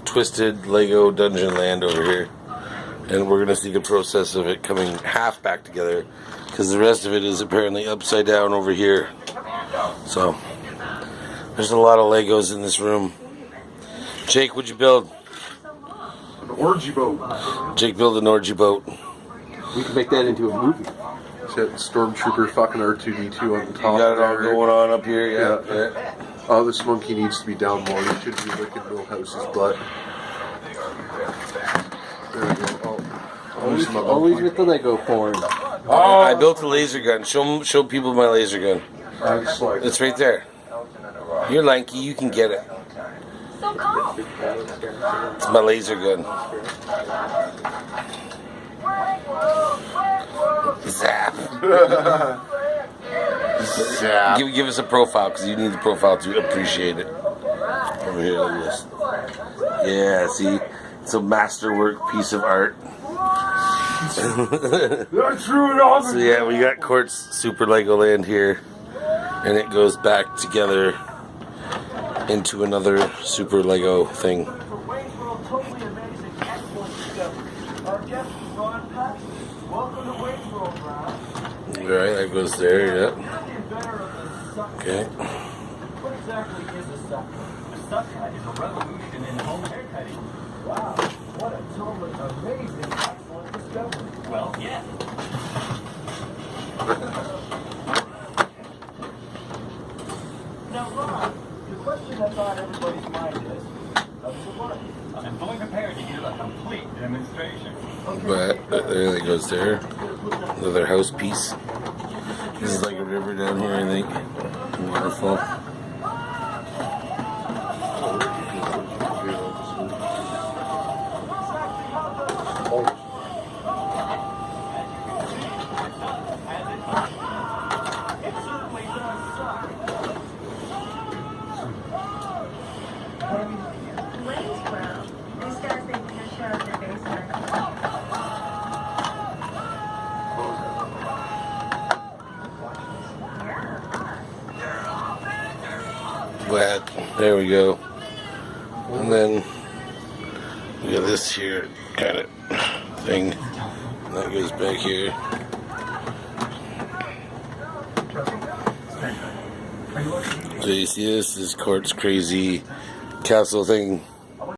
Twisted Lego Dungeon Land over here, and we're gonna see the process of it coming half back together, because the rest of it is apparently upside down over here. So there's a lot of Legos in this room. Jake, what'd you build? An orgy boat. Jake built an orgy boat. We can make that into a movie. It's got Stormtrooper fucking R2-D2 on the top. You got it all there. going on up here, yeah. Oh, this monkey needs to be down more. He should be licking Millhouse's butt. There we go. Oh, Always with the Lego porn. Oh, I built a laser gun. Show people my laser gun. It's right there. You're lanky, you can get it. So calm. It's my laser gun. Zap. Zap. Give us a profile, because you need the profile to appreciate it. Over here, look at this. Yeah, see? It's a masterwork piece of art. So yeah, we got Court's Super Lego Land here, and it goes back together into another Super Lego thing. Alright, that goes there, yeah. Okay. What exactly is a suck? A suck cut is a revolution in home haircutting. Wow, what a totally amazing, excellent discovery. Well, yeah. Now, Ron, the question that's on everybody's mind is, how does it work? I'm fully prepared to give a complete demonstration. But there it goes there. Another house piece. This is like a river down here, I think. Waterfall. But there we go. And then we got this here kind of thing that goes back here. So you see this is Court's crazy castle thing.